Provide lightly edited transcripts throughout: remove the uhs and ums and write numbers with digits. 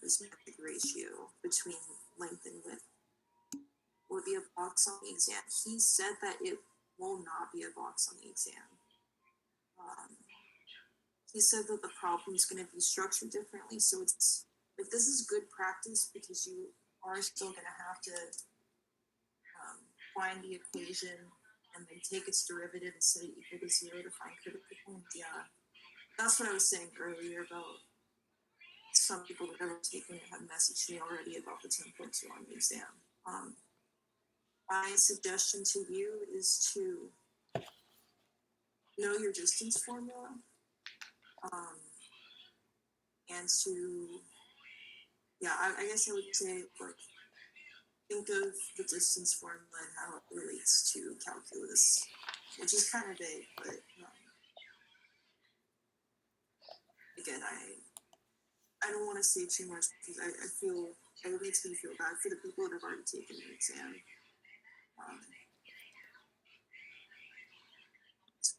this metric ratio between length and width will be a box on the exam. He said that it will not be a box on the exam. He said that the problem is going to be structured differently, so it's like this is good practice because you are still going to have to find the equation and then take its derivative and set it equal to 0 to find critical points. Yeah, that's what I was saying earlier about some people that have taken it have messaged me already about the 10.2 on the exam. My suggestion to you is to know your distance formula, and to, yeah, I guess I would say, like, think of the distance formula and how it relates to calculus, which is kind of vague, but again, I don't want to say too much because I feel it makes me feel bad for the people that have already taken the exam.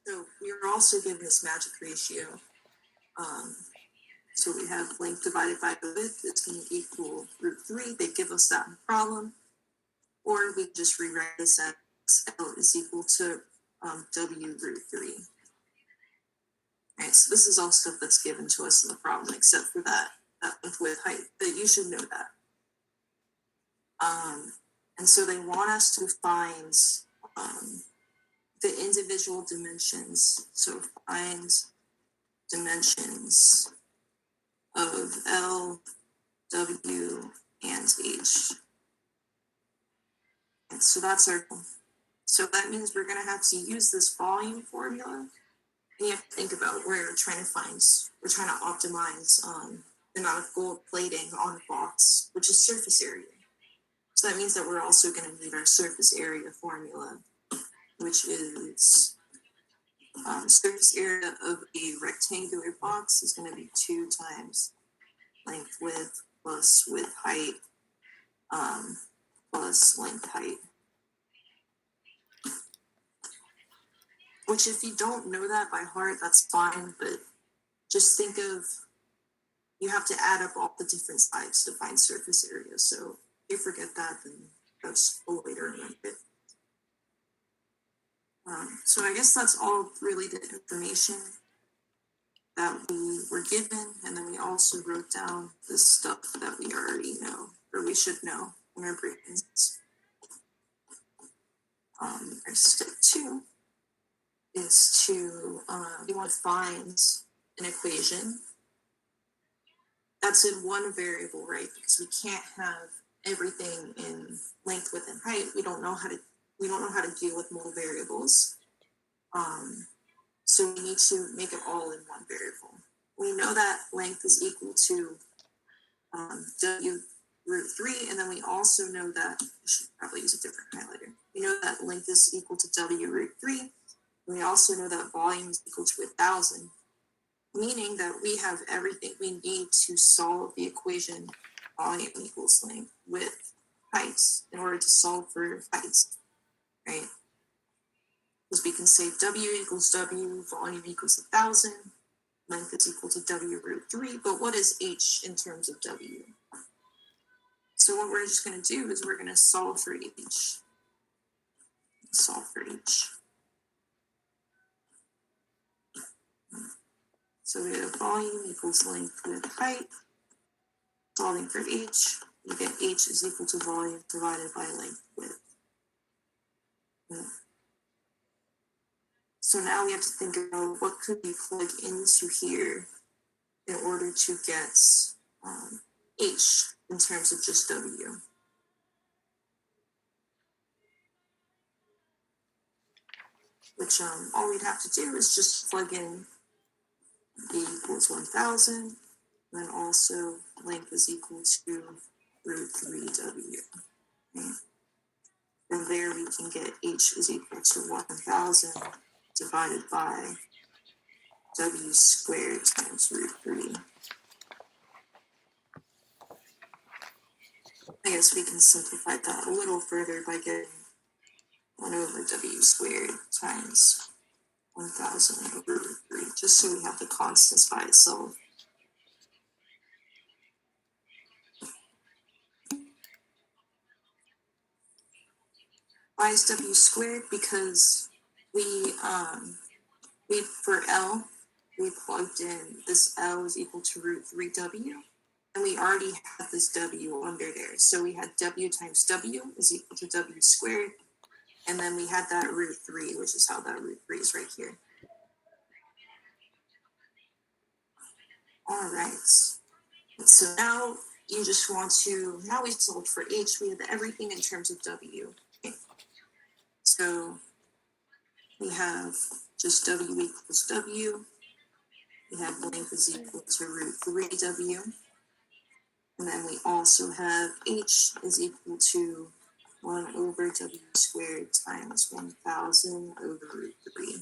So we are also given this magic ratio. So we have length divided by the width, it's going to equal √3. They give us that in the problem. Or we just rewrite this as L is equal to W √3. Right, so this is all stuff that's given to us in the problem, except for that with height, but you should know that. And so they want us to find the individual dimensions. So find dimensions of L, W, and H. And so that's our goal. So that means we're going to have to use this volume formula. And you have to think about where we're trying to optimize the amount of gold plating on the box, which is surface area. So that means that we're also going to need our surface area formula, which is surface area of a rectangular box is going to be 2 times length width plus width height plus length height. Which if you don't know that by heart, that's fine, but just think of, you have to add up all the different sides to find surface area. So if you forget that, then that's a way to remember it. So I guess that's all really the information that we were given, and then we also wrote down the stuff that we already know, or we should know in our brains. Our step 2 is to, we want to find an equation that's in one variable, right? Because we can't have everything in length, width, and height. We don't know how to deal with multiple variables. So we need to make it all in one variable. We know that length is equal to W √3, and then we also know that, I should probably use a different highlighter. We know that length is equal to W √3, and we also know that volume is equal to 1,000, meaning that we have everything we need to solve the equation volume equals length width height in order to solve for height, right? Because we can say W equals W, volume equals 1,000, length is equal to W √3, but what is H in terms of W? So what we're just going to do is we're going to solve for H. Solve for H. So we have volume equals length width height. Solving for H, you get H is equal to volume divided by length width. So now we have to think about what could we plug into here in order to get H in terms of just W. Which all we'd have to do is just plug in V equals 1,000, and then also length is equal to √3W. Okay. From there we can get H is equal to 1,000 divided by W squared times √3. I guess we can simplify that a little further by getting 1 over W squared times 1,000 over √3, just so we have the constants by itself. Why is W squared? Because we for L, we plugged in this L is equal to root 3W, and we already had this W under there. So we had W times W is equal to W squared, and then we had that root 3, which is how that root 3 is right here. All right. So now you just want to, now we solved for H, we have everything in terms of W. Okay. So we have just W equals W. We have length is equal to root 3W. And then we also have H is equal to 1 over W squared times 1,000 over root 3.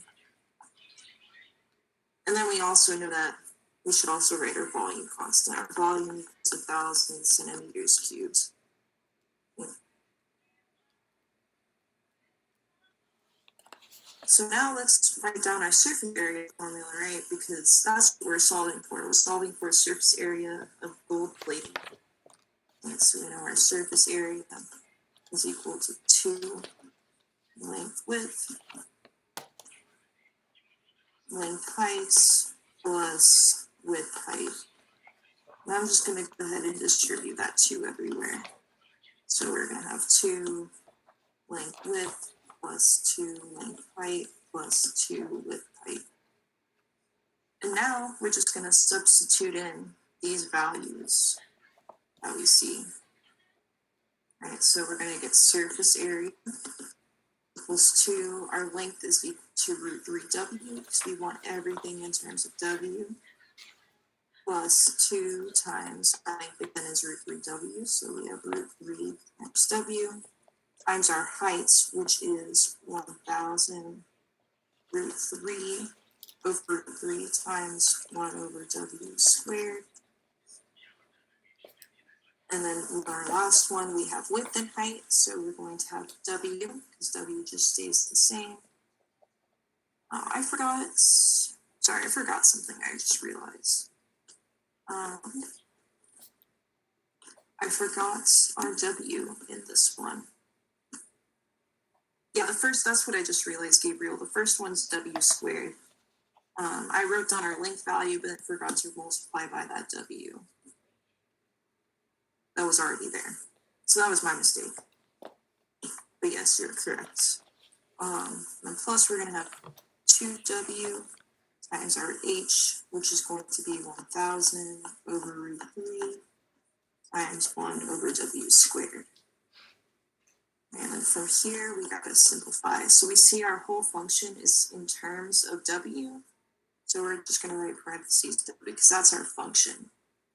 And then we also know that we should also write our volume constant. Our volume equals 1,000 centimeters cubed. So now let's write down our surface area formula, right? Because that's what we're solving for. We're solving for a surface area of gold plating. And so we know our surface area is equal to 2 length width, length height plus width height. And I'm just going to go ahead and distribute that 2 everywhere. So we're going to have 2 length width plus 2 length height plus 2 width height. And now we're just going to substitute in these values that we see. All right, so we're going to get surface area equals 2. Our length is equal to root 3W because we want everything in terms of W, plus 2 times our length again is root 3W. So we have root 3 times W times our height, which is 1,000 root 3 over root 3 times 1 over W squared. And then in our last one, we have width and height. So we're going to have W, because W just stays the same. I forgot something I just realized. I forgot our W in this one. Yeah, that's what I just realized, Gabriel. The first one's W squared. I wrote down our length value, but forgot to multiply by that W. That was already there. So that was my mistake. But yes, you're correct. And plus we're gonna have 2W times our H, which is going to be 1,000 over root 3 times 1 over W squared. And then from here, we gotta simplify. So we see our whole function is in terms of W. So we're just gonna write parentheses W because that's our function.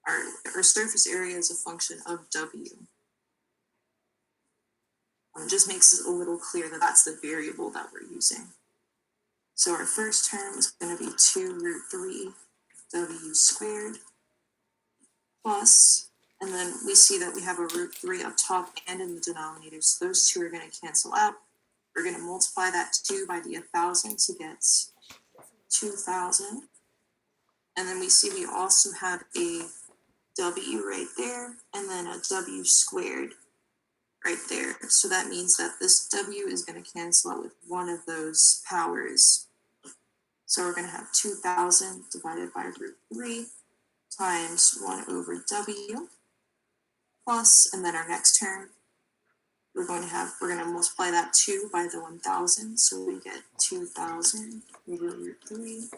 Our surface area is a function of W. It just makes it a little clear that that's the variable that we're using. So our first term is going to be 2 root 3 W squared plus, and then we see that we have a root 3 up top and in the denominator. So those two are going to cancel out. We're going to multiply that 2 by the 1,000 to get 2,000. And then we see we also have a W right there and then a W squared right there. So that means that this W is going to cancel out with one of those powers. So we're going to have 2,000 divided by root 3 times 1 over W plus, and then our next term, we're going to multiply that 2 by the 1,000. So we get 2,000 over root 3.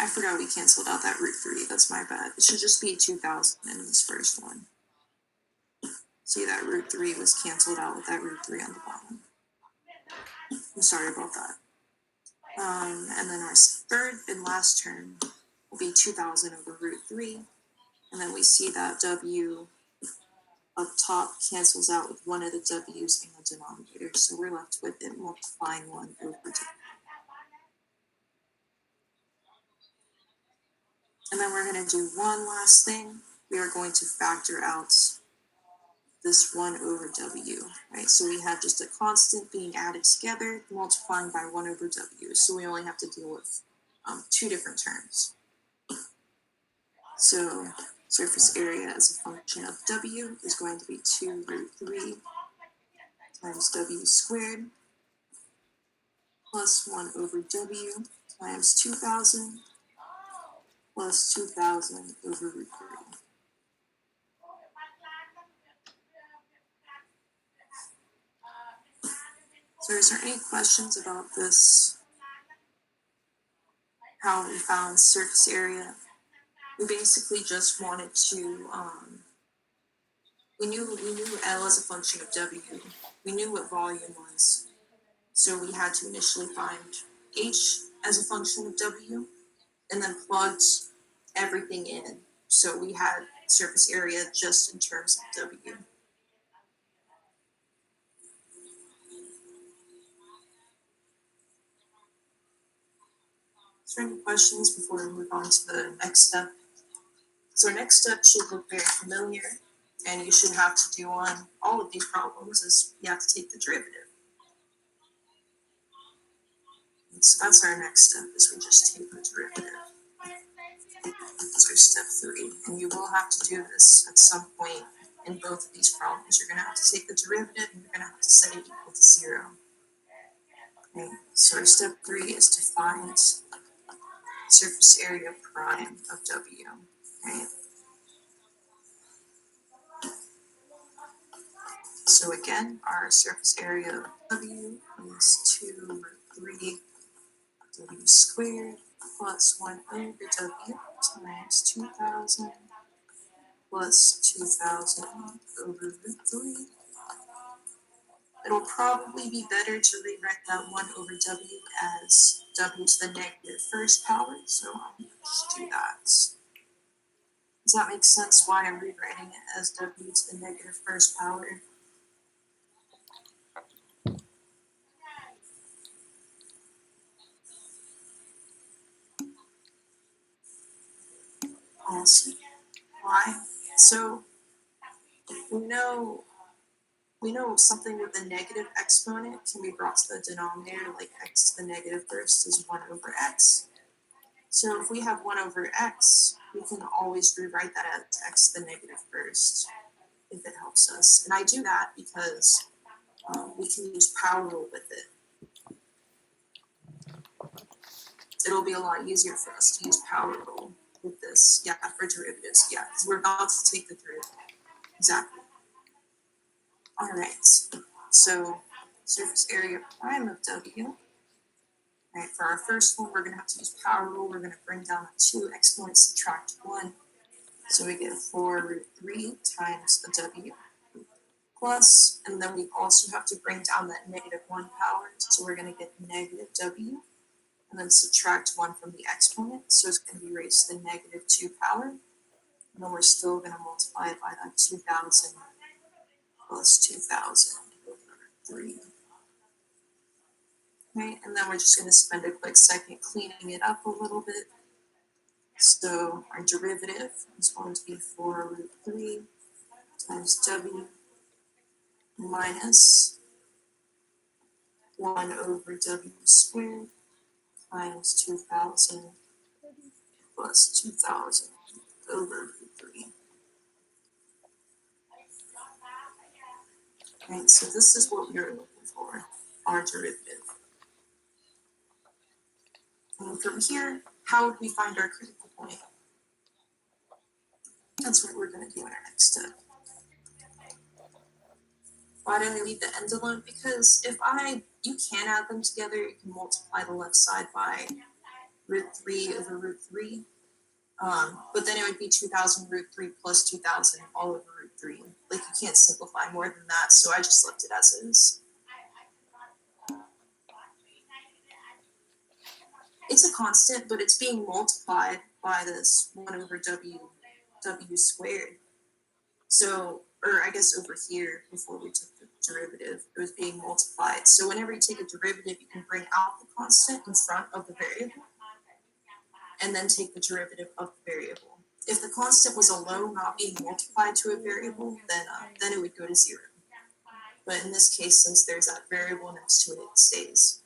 I forgot we canceled out that root 3. That's my bad. It should just be 2,000 in this first one. See, that root 3 was canceled out with that root 3 on the bottom. I'm sorry about that. And then our third and last term will be 2,000 over root 3. And then we see that W up top cancels out with one of the W's in the denominator. So we're left with it multiplying 1 over 2. And then we're going to do one last thing. We are going to factor out this 1 over W, right? So we have just a constant being added together, multiplying by 1 over W. So we only have to deal with 2 different terms. So Surface area as a function of W is going to be 2 root 3 times W squared plus 1 over W times 2,000 plus 2,000 over root 3. So is there any questions about this? How we found surface area? We basically just wanted to, we knew L as a function of W. We knew what volume was. So we had to initially find H as a function of W and then plugged everything in. So we had surface area just in terms of W. Is there any questions before we move on to the next step? So our next step should look very familiar, and you should have to do on all of these problems is you have to take the derivative. And so that's our next step, is we just take the derivative. That's our step 3, and you will have to do this at some point in both of these problems. You're going to have to take the derivative, and you're going to have to set it equal to 0. Okay, so our step 3 is to find surface area prime of W. Okay. So again, our surface area of W is 2 root 3 W squared plus 1 over W times 2,000 plus 2,000 over root 3. It'll probably be better to rewrite that 1 over W as W to the negative first power, so I'll just do that. Does that make sense why I'm rewriting it as W to the negative first power? Awesome. Why? So we know something with a negative exponent can be brought to the denominator, like x to the negative first is 1 over x. So if we have 1 over x, we can always rewrite that as x to the negative first, if it helps us. And I do that because we can use power rule with it. It'll be a lot easier for us to use power rule with this, yeah, for derivatives, yeah, because we're about to take the derivative. Exactly. All right, so surface area prime of W. All right, for our first one, we're going to have to use power rule. We're going to bring down the 2 exponents, subtract 1. So we get 4 root 3 times the W plus, and then we also have to bring down that negative 1 power. So we're going to get negative W, and then subtract 1 from the exponent. So it's going to be raised to the negative 2 power. And then we're still going to multiply it by that 2,000 plus 2,000 over 3. Right, and then we're just going to spend a quick second cleaning it up a little bit. So our derivative is going to be 4 root 3 times W minus 1 over W squared times 2,000 plus 2,000 over root 3. Right, so this is what we are looking for, our derivative. And from here, how would we find our critical point? That's what we're going to do in our next step. Why did I leave the end alone? Because you can add them together, you can multiply the left side by root 3 over root 3. But then it would be 2,000 root 3 plus 2,000 all over root 3. Like, you can't simplify more than that, so I just left it as is. It's a constant, but it's being multiplied by this 1 over W squared. So, or I guess over here, before we took the derivative, it was being multiplied. So whenever you take a derivative, you can bring out the constant in front of the variable, and then take the derivative of the variable. If the constant was alone, not being multiplied to a variable, then it would go to 0. But in this case, since there's that variable next to it, it stays.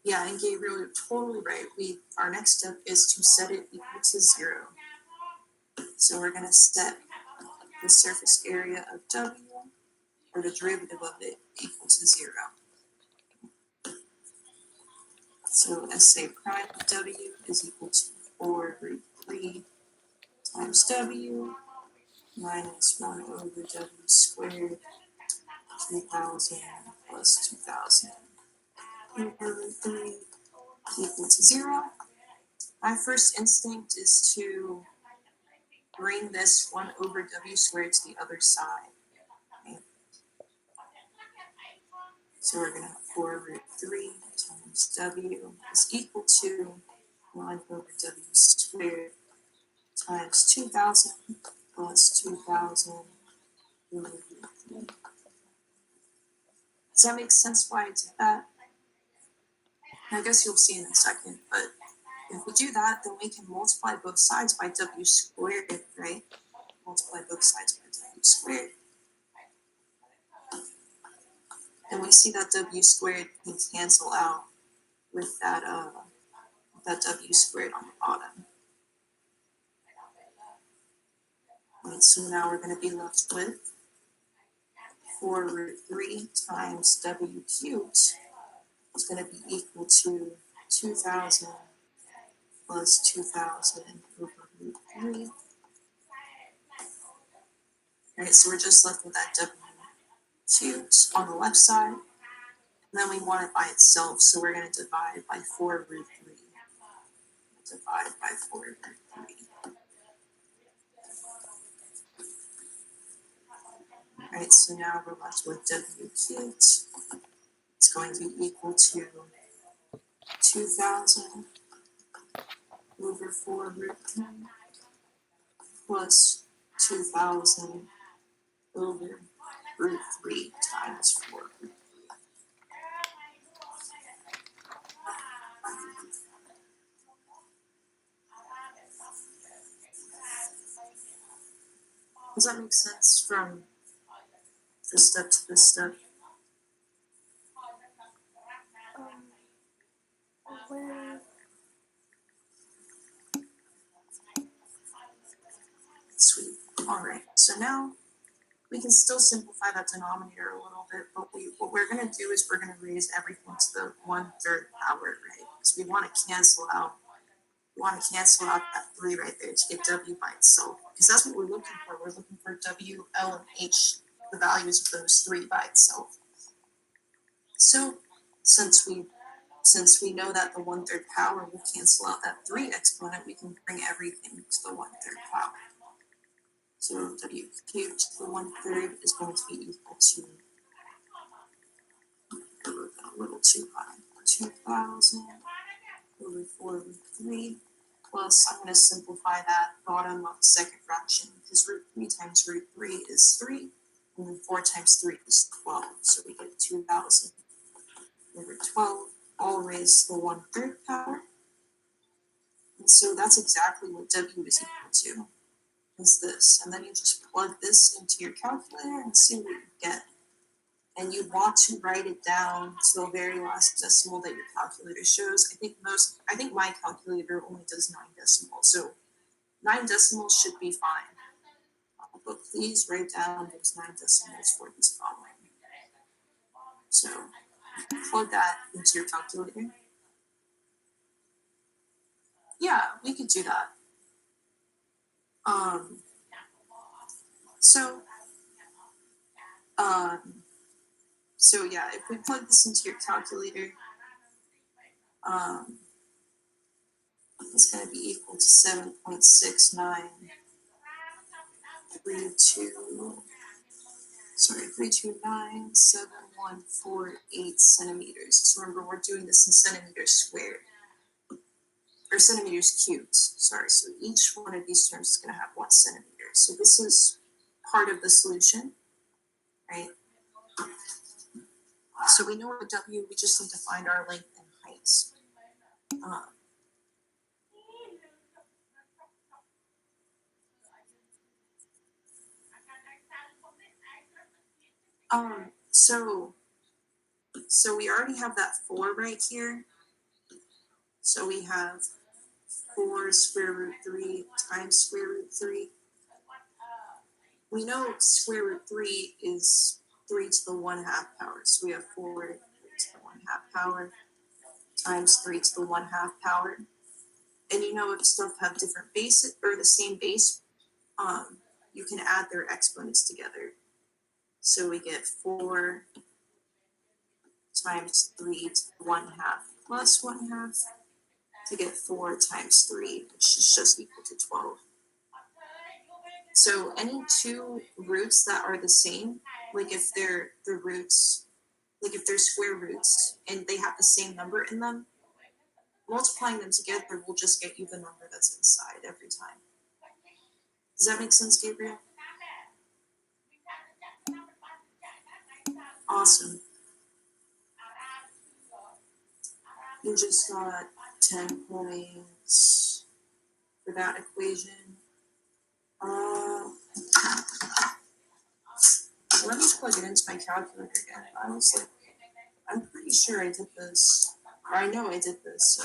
Yeah, and Gabriel, you're totally right. Our next step is to set it equal to 0. So we're going to set the surface area of W, or the derivative of it, equal to 0. So SA prime of W is equal to 4 root 3 times W minus 1 over W squared, 3,000 plus 2,000 over root 3 equal to 0. My first instinct is to bring this 1 over W squared to the other side. Okay? So we're going to have 4 root 3 times W is equal to 1 over W squared times 2,000 plus 2,000 over root 3. Does that make sense why I did that? I guess you'll see in a second, but if we do that, then we can multiply both sides by W squared, right? Multiply both sides by W squared. And we see that W squared can cancel out with that W squared on the bottom. Right, so now we're going to be left with 4 root 3 times W cubed is going to be equal to 2,000 plus 2,000 over root 3. Right, so we're just left with that W cubed on the left side. And then we want it by itself, so we're going to divide by 4 root 3. Divide by 4 root 3. Right, so now we're left with W cubed. It's going to be equal to 2,000 over 4 root 3 plus 2,000 over root 3 times 4 root 3. Does that make sense from this step to this step? Sweet. All right, so now we can still simplify that denominator a little bit, but what we're going to do is we're going to raise everything to the 1/3 power, right? Because we want to cancel out that 3 right there to get W by itself, because that's what we're looking for. We're looking for W, L, and H, the values of those 3 by itself. So since we know that the 1/3 power will cancel out that 3 exponent, we can bring everything to the 1/3 power. So W cubed to the 1/3 is going to be equal to, I wrote that a little too high, 2,000 over 4 root 3 plus, I'm going to simplify that bottom of the second fraction, because root 3 times root 3 is 3, and then 4 times 3 is 12. So we get 2,000 over 12, all raised to the 1/3 power. And so that's exactly what W is equal to, is this. And then you just plug this into your calculator and see what you get. And you want to write it down to the very last decimal that your calculator shows. I think my calculator only does 9 decimals, so 9 decimals should be fine. But please write down those 9 decimals for this problem. So plug that into your calculator. Yeah, we could do that. So yeah, if we plug this into your calculator, it's going to be equal to 329,714.8 centimeters. So remember, we're doing this in centimeters squared, or centimeters cubed, sorry. So each one of these terms is going to have 1 centimeter. So this is part of the solution, right? So we know our W, we just need to find our length and height. So we already have that 4 right here. So we have 4 square root 3 times square root 3. We know square root 3 is 3 to the 1/2 power. So we have 4 to the 1/2 power times 3 to the 1/2 power. And you know if stuff have different bases or the same base, you can add their exponents together. So we get 4 times 3 to the 1/2 plus 1/2 to get 4 times 3, which is just equal to 12. So any two roots that are the same, like if they're the roots, like if they're square roots and they have the same number in them, multiplying them together will just get you the number that's inside every time. Does that make sense, Gabriel? Awesome. You just got 10 points for that equation. Let me plug it into my calculator again. I'm pretty sure I did this, or I know I did this, so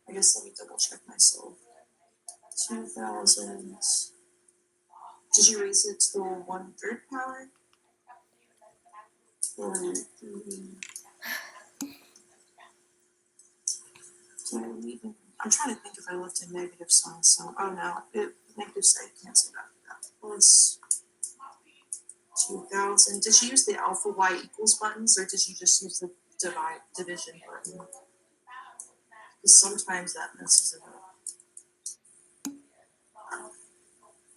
I guess let me double check myself. 2000. Did you raise it to the 1/3 power? Or I'm trying to think if I left a negative sign, so oh no, negative sign canceled out that. Plus 2000. Did you use the alpha y equals buttons, or did you just use the division button? Because sometimes that messes it up.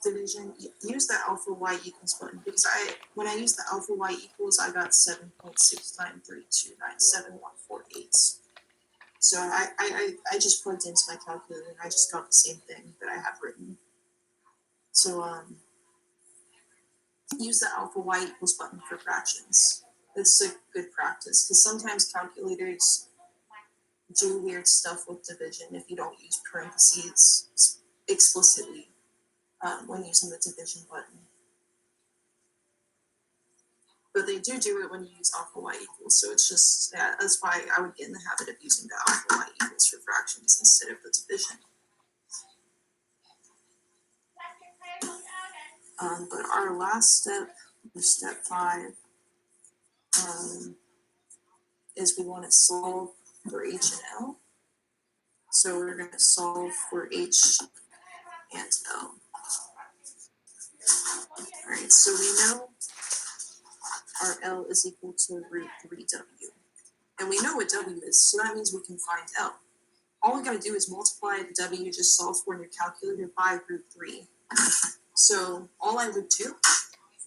Division, use the alpha y equals button, because when I used the alpha y equals, I got 7.693297.148. So I just plugged into my calculator and I just got the same thing that I have written. So use the alpha y equals button for fractions. It's a good practice because sometimes calculators do weird stuff with division if you don't use parentheses explicitly when using the division button. But they do it when you use alpha y equals, so it's just, that's why I would get in the habit of using the alpha y equals for fractions instead of the division. But our last step, or step 5, is we want to solve for h and L. So we're going to solve for h and L. All right, so we know our L is equal to root 3w. And we know what w is, so that means we can find L. All we gotta do is multiply the w you just solved for in your calculator by root 3. So all I would do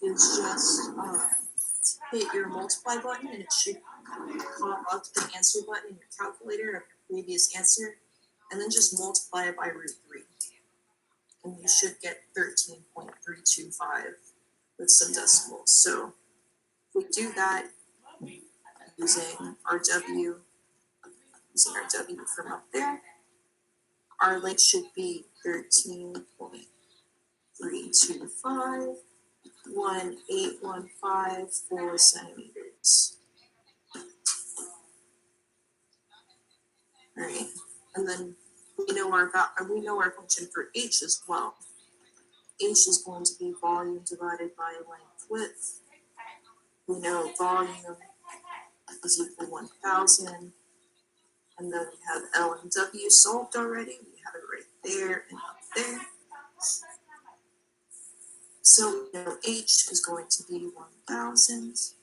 is just hit your multiply button and it should pop up the answer button in your calculator of your previous answer, and then just multiply it by root 3. And you should get 13.325 with some decimals. So if we do that using our w from up there, our length should be 13.325, 1815 centimeters. All right, and then we know our function for h as well. H is going to be volume divided by length width. We know volume is equal to 1,000. And then we have L and W solved already. We have it right there and up there. So we know H is going to be 1,000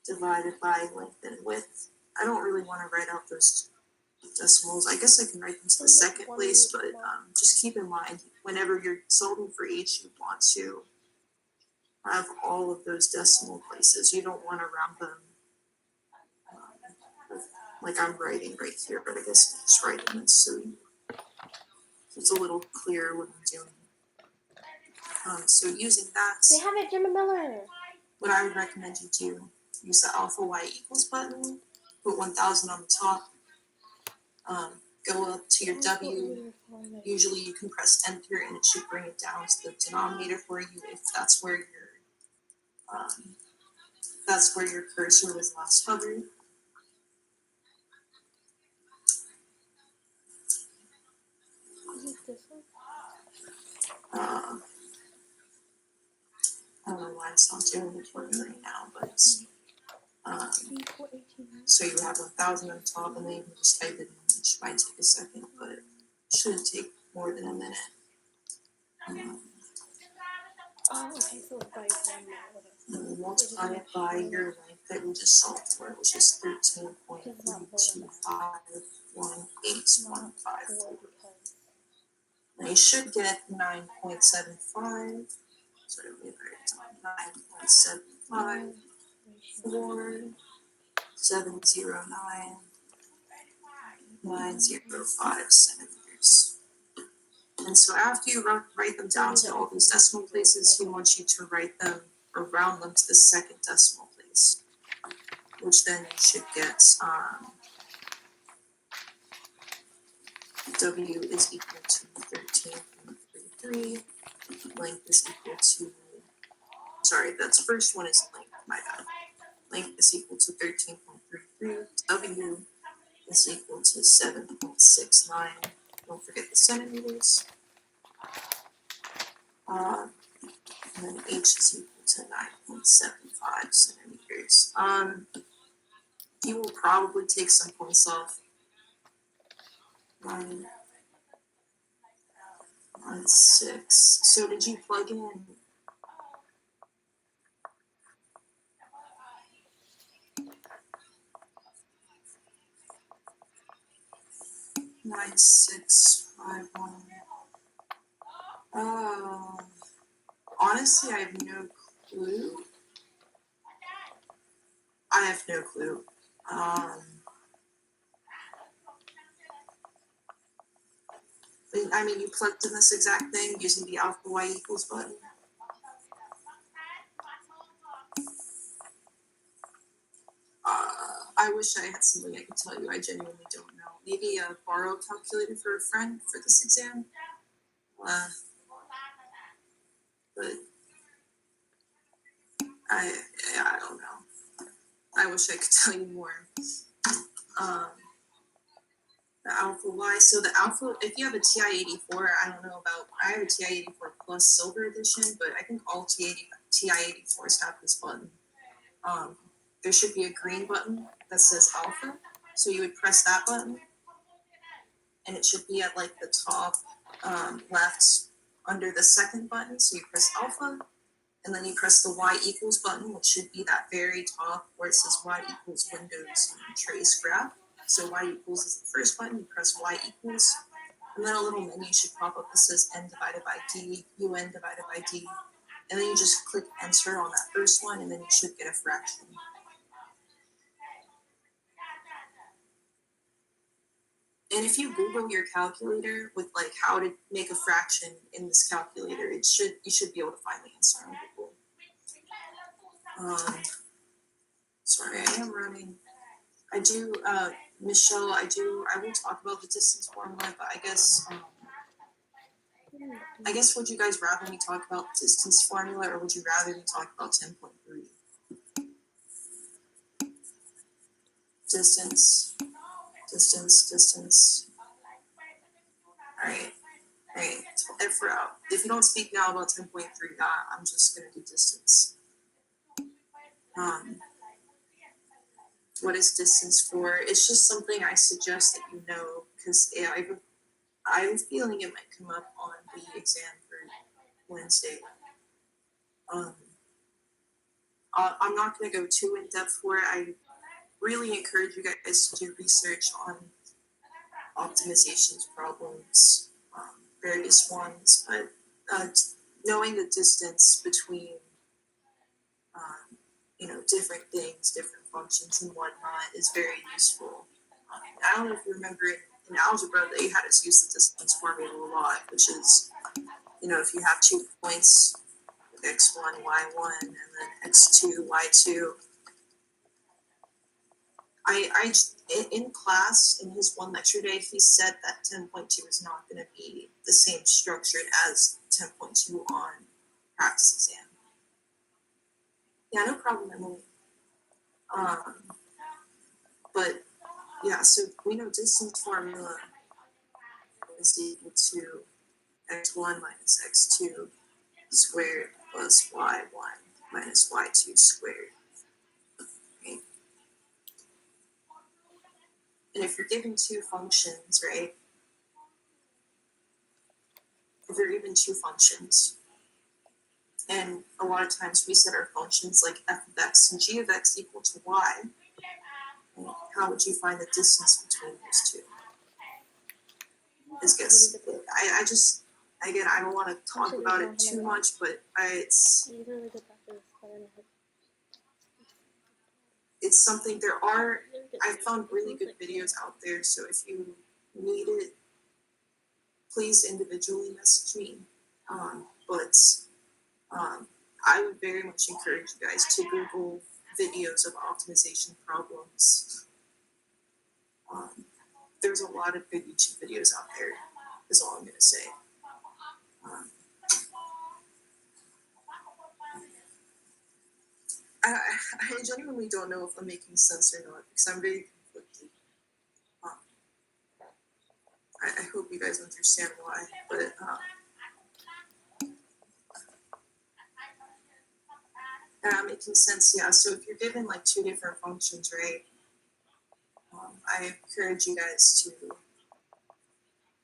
divided by length and width. I don't really want to write out those decimals. I guess I can write them to the second place, but just keep in mind, whenever you're solving for H, you want to have all of those decimal places. You don't want to round them like I'm writing right here, but I guess I'm just writing this so it's a little clearer what I'm doing. So using that, they have it, Jim Miller. What I would recommend you do, use the alpha y equals button, put 1,000 on the top, go up to your W. Usually you can press enter and it should bring it down to the denominator for you if that's where your cursor was last hovered. this one? I don't know why it's not doing it for me right now, but Equal 18. so you have 1,000 on top, and then you can just type it in, which might take a second, but it shouldn't take more than a minute. Oh, okay, so by 1 mile. And you multiply it by your length that we just solved for, which is 13.3251815. Now you should get 9.75. So it'll be very top 9.75 709 905 centimeters. And so after you write them down to all these decimal places, he wants you to write them or round them to the second decimal place, which then you should get W is equal to 13.33. Length is equal to, sorry, that's first one is length, my bad. Length is equal to 13.33. W is equal to 7.69. Don't forget the centimeters. And then H is equal to 9.75 centimeters. You will probably take some points off. 9.6. So did you plug in 9651? Honestly, I have no clue. I mean, you plugged in this exact thing using the alpha y equals button. I wish I had something I could tell you. I genuinely don't know. Maybe borrow a calculator for a friend for this exam. But I don't know. I wish I could tell you more. The alpha y. So the alpha, if you have a TI-84, I don't know about. I have a TI-84 Plus Silver Edition, but I think all TI-84s have this button. There should be a green button that says alpha. So you would press that button, and it should be at like the top left under the second button. So you press alpha, and then you press the y equals button, which should be that very top where it says y equals Windows trace graph. So y equals is the first button, you press y equals, and then a little menu should pop up that says n divided by d, un divided by d, and then you just click enter on that first one, and then you should get a fraction. And if you Google your calculator with like how to make a fraction in this calculator, you should be able to find the answer on Google. Sorry, I am running. I do, Michelle, I will talk about the distance formula, but I guess would you guys rather me talk about the distance formula, or would you rather me talk about 10.3? Distance. All right. If you don't speak now about 10.3, I'm just going to do distance. What is distance for? It's just something I suggest that you know, because I have a feeling it might come up on the exam for Wednesday. I'm not going to go too in depth for it. I really encourage you guys to do research on optimizations problems, various ones, but knowing the distance between different things, different functions and whatnot is very useful. I don't know if you remember in algebra they had us use the distance formula a lot, which is, if you have 2 points, x1, y1, and then x2, y2. I in class, in his one lecture day, he said that 10.2 is not going to be the same structured as 10.2 on practice exam. Yeah, no problem, Emily. But yeah, so we know distance formula is equal to x1 minus x2 squared plus y1 minus y2 squared. Right? And if you're given two functions, right? If you're given two functions, and a lot of times we set our functions like f of x and g of x equal to y, how would you find the distance between those two? Is guess. I just, again, I don't want to talk about it too much, but it's something. I found really good videos out there, so if you need it, please individually message me. But I would very much encourage you guys to Google videos of optimization problems. There's a lot of good YouTube videos out there, is all I'm going to say. I genuinely don't know if I'm making sense or not, because I'm very conflicted. I hope you guys understand why, but making sense, yeah. So if you're given like two different functions, right, I encourage you guys to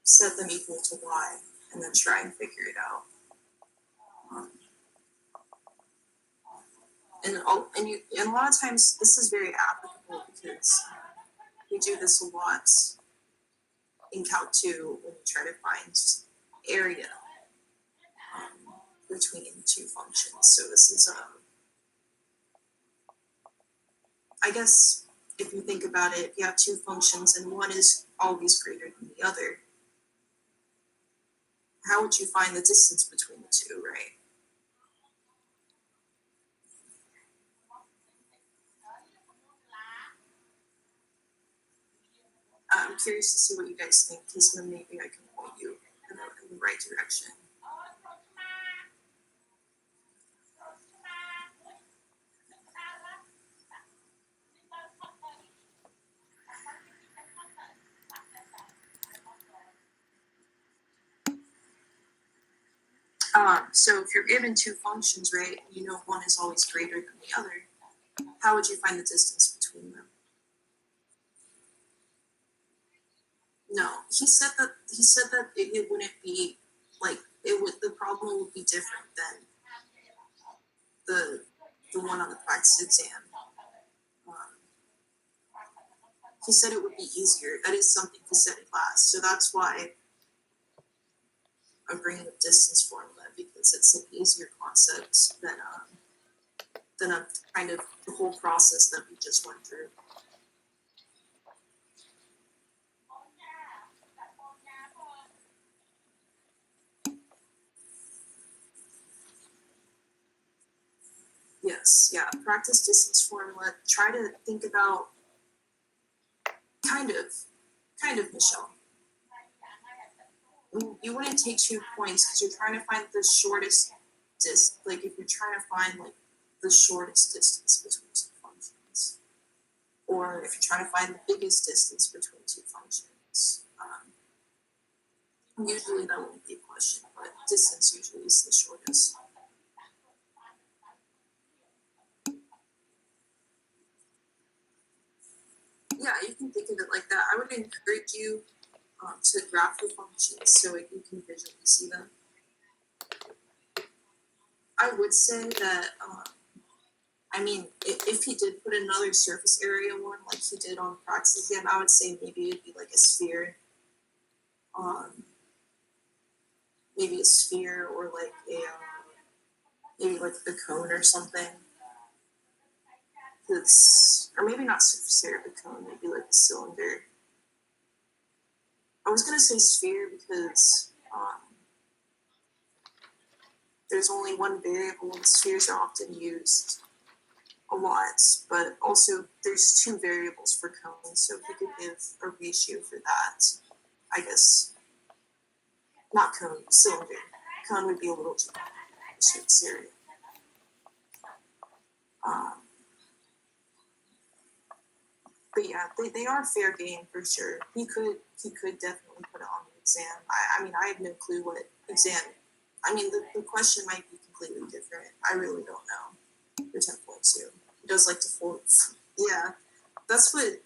set them equal to y and then try and figure it out. And a lot of times this is very applicable because we do this a lot in Calc 2 when you try to find area between two functions. So this is I guess if you think about it, you have two functions and one is always greater than the other. How would you find the distance between the two, right? I'm curious to see what you guys think, because then maybe I can point you in the right direction. So if you're given two functions, right, and you know one is always greater than the other, how would you find the distance between them? No, he said that it wouldn't be like it would. The problem would be different than the one on the practice exam. He said it would be easier. That is something he said in class. So that's why I'm bringing up distance formula, because it's an easier concept than a kind of the whole process that we just went through. Yes, yeah. Practice distance formula. Try to think about kind of Michelle. You wouldn't take 2 points because you're trying to find the shortest like if you're trying to find like the shortest distance between two functions, or if you're trying to find the biggest distance between two functions. Usually that wouldn't be a question, but distance usually is the shortest. Yeah, you can think of it like that. I would encourage you to graph the functions so you can visually see them. I would say that, I mean, if he did put another surface area one like he did on practice exam, I would say maybe it'd be like a sphere. Maybe a sphere or like maybe like a cone or something. Or maybe not surface area of a cone, maybe like a cylinder. I was gonna say sphere because there's only one variable and spheres are often used a lot, but also there's two variables for cones, so if you could give a ratio for that, I guess, not cone, cylinder. Cone would be a little too surface area. But yeah, they are fair game for sure. He could definitely put it on the exam. I mean, I have no clue what exam. I mean, the question might be completely different. I really don't know. For 10.2, he does like to fold. Yeah, that's what.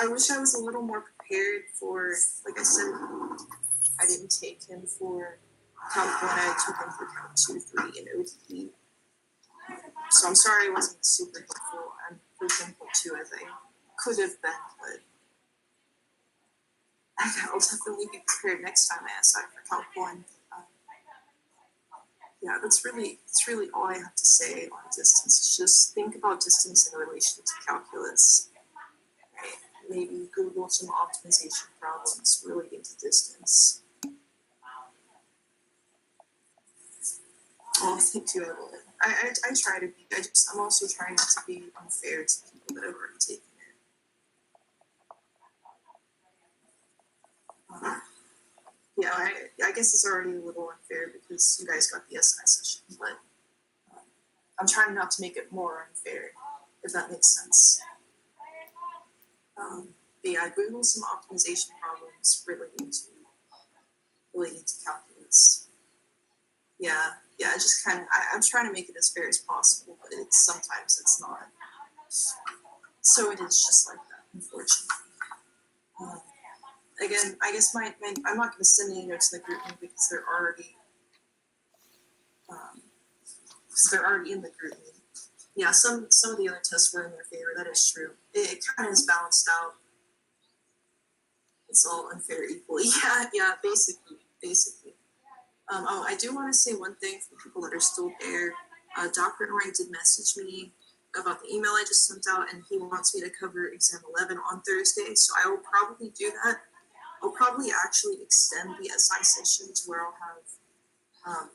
I wish I was a little more prepared for. Like I said, I didn't take him for Calc 1. I took him for Calc 2, 3, and OTE. So I'm sorry I wasn't super helpful on 10.2 as I could have been, but I'll definitely be prepared next time I ask for Calc 1. Yeah, that's really all I have to say on distance. Just think about distance in relation to calculus. Right? Maybe Google some optimization problems relating to distance. Oh, thank you, Evelyn. I try to be. I'm also trying not to be unfair to people that have already taken it. Yeah, I guess it's already a little unfair because you guys got the SI session, but I'm trying not to make it more unfair, if that makes sense. But yeah, Google some optimization problems relating to calculus. Yeah, just kind of, I'm trying to make it as fair as possible, but sometimes it's not. So it is just like that, unfortunately. Again, I guess I'm not going to send any notes to the group because they're already in the group. Yeah, some of the other tests were in their favor. That is true. It kind of is balanced out. It's all unfair equally. Yeah, basically. I do want to say one thing for people that are still there. Dr. Norrie did message me about the email I just sent out, and he wants me to cover exam 11 on Thursday. So I will probably do that. I'll probably actually extend the SI session to where I'll have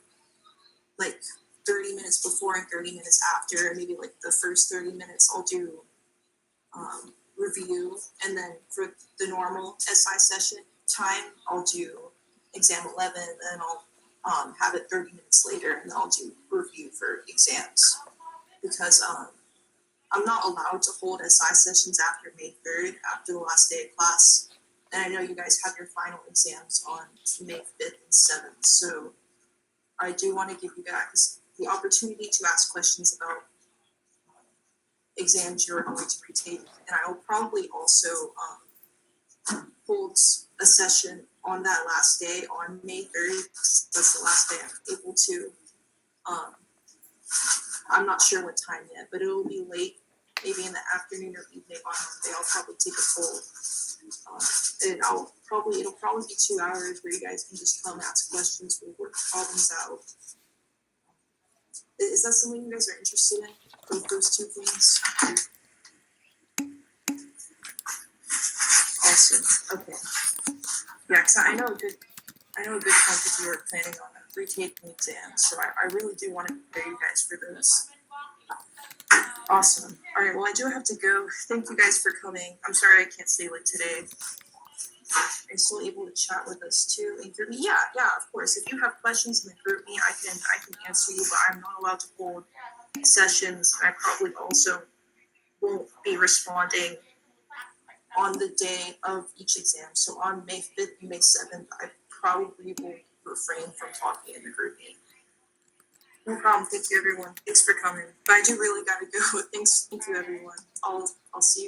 like 30 minutes before and 30 minutes after. Maybe like the first 30 minutes I'll do review, and then for the normal SI session time I'll do exam 11, and then I'll have it 30 minutes later, and then I'll do review for exams because I'm not allowed to hold SI sessions after May 3rd, after the last day of class. And I know you guys have your final exams on May 5th and 7th, so I do want to give you guys the opportunity to ask questions about exams you're going to retake. And I will probably also hold a session on that last day on May 3rd. That's the last day I'm able to. I'm not sure what time yet, but it will be late, maybe in the afternoon or evening on Monday. I'll probably take a poll. And it'll probably be 2 hours where you guys can just come ask questions, we'll work problems out. Is that something you guys are interested in? Both those two things? Awesome. Okay. Yeah, because I know a good chunk of you are planning on retaking exams, so I really do want to prepare you guys for those. Awesome. All right, well, I do have to go. Thank you guys for coming. I'm sorry I can't stay late today. Are you still able to chat with us too and group me? Yeah, of course. If you have questions in the group me, I can answer you, but I'm not allowed to hold sessions. I probably also won't be responding on the day of each exam. So on May 5th and May 7th, I probably will refrain from talking in the group meeting. No problem. Thank you, everyone. Thanks for coming. But I do really gotta go. Thank you, everyone. I'll see you guys.